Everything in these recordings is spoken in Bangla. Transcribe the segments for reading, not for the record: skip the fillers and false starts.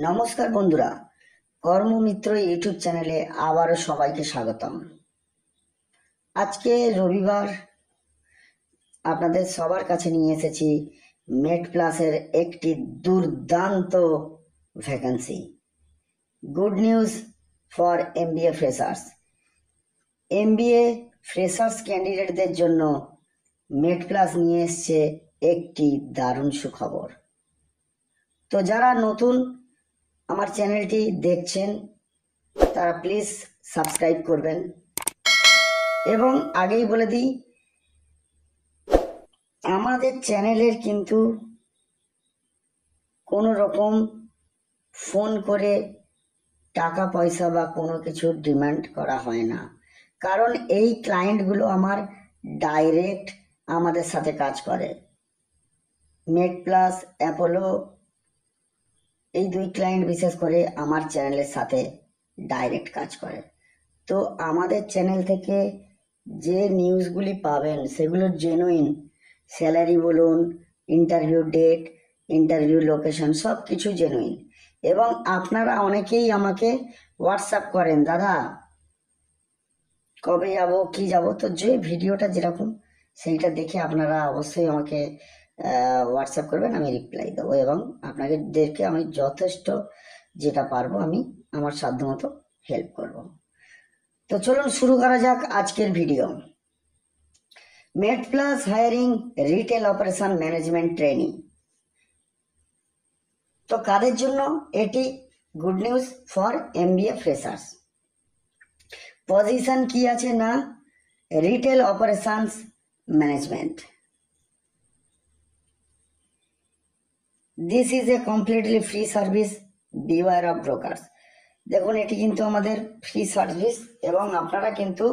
নমস্কার বন্ধুরা, কর্মমিত্র ইউটিউব চ্যানেলে আবারও সবাইকে স্বাগতম। আজকে রবিবার আপনাদের সবার কাছে নিয়ে এসেছি মেড প্লাসের একটি দুর্দান্ত vacancy. Good news for MBA freshers. MBA freshers ক্যান্ডিডেটদের জন্য মেড প্লাস নিয়ে এসছে একটি দারুণ সুখবর। তো যারা নতুন আমার চ্যানেলটি দেখছেন তারা প্লিজ সাবস্ক্রাইব করবেন। এবং আগেই বলে দিই, আমাদের চ্যানেলের কিন্তু কোনো রকম ফোন করে টাকা পয়সা বা কোনো কিছু ডিমান্ড করা হয় না, কারণ এই ক্লায়েন্টগুলো আমার ডাইরেক্ট আমাদের সাথে কাজ করে। মেড প্লাস, অ্যাপোলো, এই দুই ক্লায়েন্ট বিশেষ করে আমার চ্যানেলের সাথে ডাইরেক্ট কাজ করে। তো আমাদের চ্যানেল থেকে যে নিউজগুলি পাবেন সেগুলো জেনুইন। স্যালারি বলুন, ইন্টারভিউ ডেট, ইন্টারভিউ লোকেশন, সব কিছু জেনুইন। এবং আপনারা অনেকেই আমাকে হোয়াটসঅ্যাপ করেন, দাদা কবে যাব, কি যাব। তো যে ভিডিওটা যেরকম সেইটা দেখে আপনারা অবশ্যই আমাকে হোয়াটসঅ্যাপ করবেন, আমি রিপ্লাই দেবো। এবং আপনাদেরকে আমি যথেষ্ট যেটা পারবো আমি আমার সাধ্যমতো হেল্প করব। তো চলুন শুরু করা যাক আজকের video. Made plus hiring retail operation management training. তো কাদের জন্য এটি good news for MBA freshers. Position কি আছে না, retail operations management. This is a completely free service, beware of brokers. দেখুন, এটি কিন্তু আমাদের ফ্রি সার্ভিস এবং আপনারা কিন্তু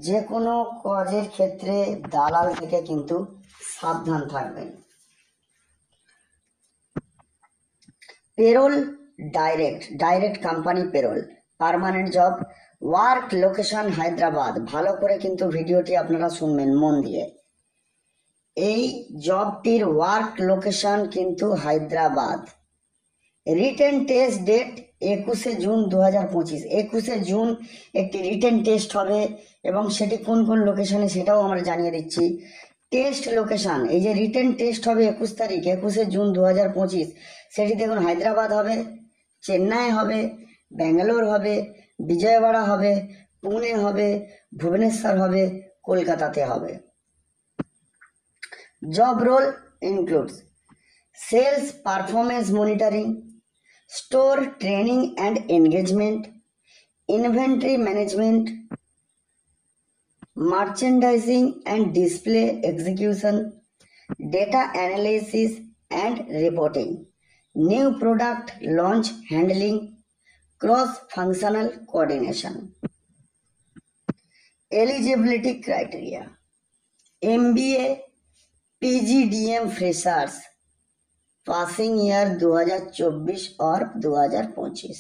যে কোনো কাজের ক্ষেত্রে দালাল থেকে কিন্তু সাবধান থাকবেন। Payroll direct company payroll, permanent job, work location Hyderabad. ভালো করে কিন্তু ভিডিওটি আপনারা শুনবেন মন দিয়ে। এই জবটির ওয়ার্ক লোকেশন কিন্তু হায়দ্রাবাদ। রিটেন টেস্ট ডেট 21শে জুন 2025। 21শে জুন একটি রিটেন টেস্ট হবে এবং সেটি কোন কোন লোকেশনে সেটাও আমরা জানিয়ে দিচ্ছি। টেস্ট লোকেশন, এই যে রিটেন টেস্ট হবে 21 তারিখ, 21শে জুন 2025, সেটি দেখুন হায়দ্রাবাদ হবে, চেন্নাই হবে, ব্যাঙ্গালোর হবে, বিজয়ওয়াড়া হবে, পুনে হবে, ভুবনেশ্বর হবে, কলকাতাতে হবে। Job role includes sales performance monitoring, store training and engagement, inventory management, merchandising and display execution, data analysis and reporting, new product launch handling, cross functional coordination. Eligibility criteria, MBA PGDM freshers passing year 2024 और 2025।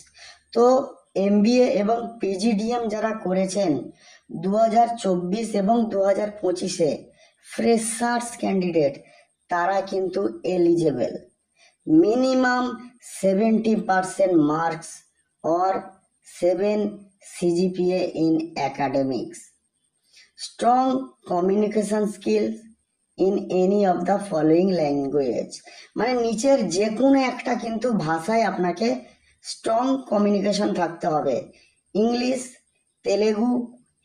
তো এমবিএ এবং পিজিডিএম যারা করেছেন 2024 এবং 2025-এ ফ্রেশার্স ক্যান্ডিডেট, তারা কিন্তু এলিজেবল। মিনিমাম 70% মার্কস और 7 CGPA in academics, strong communication skills in any of the following language। মানে নিচের যে কোনো একটা কিন্তু ভাষায় আপনাকে স্ট্রং কমিউনিকেশন থাকতে হবে। ইংলিশ, তেলেগু,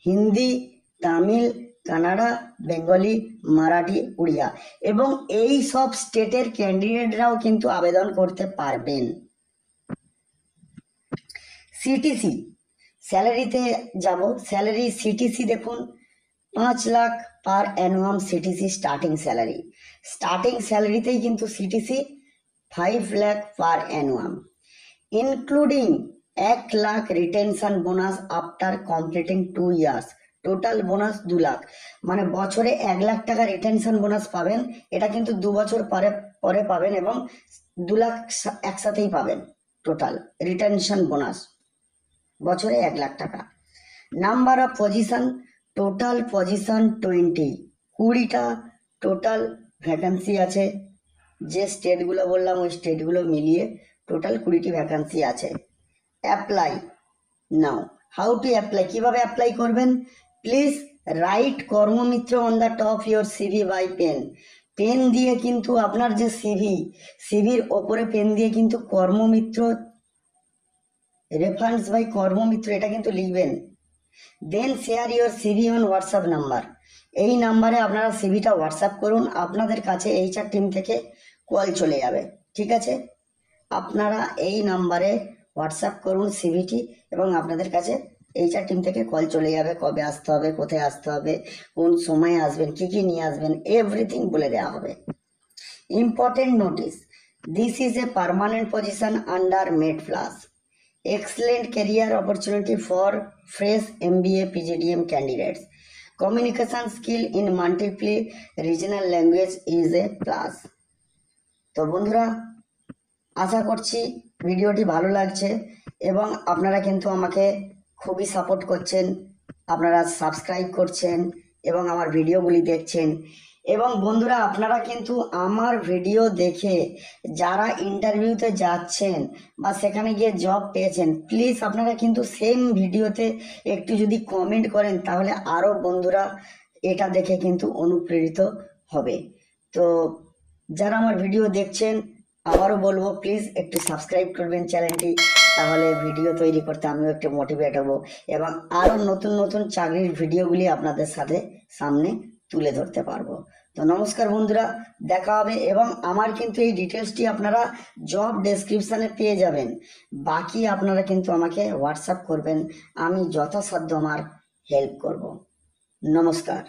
হিন্দি, তামিল, কানাডা, বেঙ্গলি, মারাঠি, উড়িয়া। এবং এই সব স্টেটের ক্যান্ডিডেটরাও কিন্তু আবেদন করতে পারবেন। সিটিসি স্যালারিতে যাব। স্যালারি সিটিসি দেখুন 5 lakh per annum CTC starting salary. Starting স্যালারিতেই কিন্তু CTC 5 lakh per annum, including 1 lakh retention bonus after completing 2 years. Total bonus 2 lakh, মানে বছরে 1 লাখ টাকা রিটেনশন বোনাস পাবেন। এটা কিন্তু 2 বছর পরে পাবেন এবং 2 লাখ একসাথেই পাবেন। টোটাল রিটেনশন বোনাস বছরে 1 লাখ টাকা। Number of position, total position 20টা টোটাল ভ্যাকেন্সি আছে। যে স্টেটগুলো বললাম ওই স্টেটগুলো মিলিয়ে টোটাল 20টি ভ্যাকান্সি আছে। Apply now. How to apply, কিভাবে অ্যাপ্লাই করবেন? Please write Karmamitra on the top your CV by pen. Pen দিয়ে কিন্তু আপনার যে সিভির ওপরে পেন দিয়ে কিন্তু কর্মমিত্র, রেফারেন্স বাই কর্মমিত্র, এটা কিন্তু লিখবেন। Then share your CV on WhatsApp number. এই নাম্বারে আপনারা সিভিটা হোয়াটসঅ্যাপ করুন, আপনাদের কাছে এইচআর টিম থেকে কল চলে যাবে। ঠিক আছে, আপনারা এই নাম্বারে হোয়াটসঅ্যাপ করুন সিভিটি এবং আপনাদের কাছে এইচআর টিম থেকে কল চলে যাবে। কবে আসতে হবে, কোথায় আসতে হবে, কোন সময় আসবেন, কি কি নিয়ে আসবেন, এভরিথিং বলে দেওয়া হবে। Important notice, this is a permanent position under made plus. Excellent career opportunity for fresh MBA PGDM candidates. Communication skill in multiple regional language is a plus. তো বন্ধুরা, আশা করছি ভিডিওটি ভালো লাগছে এবং আপনারা কিন্তু আমাকে খুবই সাপোর্ট করছেন, আপনারা সাবস্ক্রাইব করছেন এবং আমার ভিডিওগুলি দেখছেন। এবং বন্ধুরা, আপনারা কিন্তু আমার ভিডিও দেখে যারা ইন্টারভিউতে যাচ্ছেন বা সেখানে গিয়ে জব পেয়েছেন, প্লিজ আপনারা কিন্তু সেম ভিডিওতে একটু যদি কমেন্ট করেন তাহলে আরও বন্ধুরা এটা দেখে কিন্তু অনুপ্রেরিত হবে। তো যারা আমার ভিডিও দেখছেন, আবারও বলবো প্লিজ একটু সাবস্ক্রাইব করবেন চ্যানেলটি, তাহলে ভিডিও তৈরি করতে আমিও একটু মোটিভেট হব এবং আরও নতুন নতুন চাকরির ভিডিওগুলি আপনাদের সাথে সামনে তুলে ধরতে পারবো। তো নমস্কার বন্ধুরা, দেখা হবে। এবং আমার কিন্তু এই ডিটেলসটি আপনারা জব ডেসক্রিপশানে পেয়ে যাবেন। বাকি আপনারা কিন্তু আমাকে হোয়াটসঅ্যাপ করবেন, আমি যথাসাধ্য আমার হেল্প করব। নমস্কার।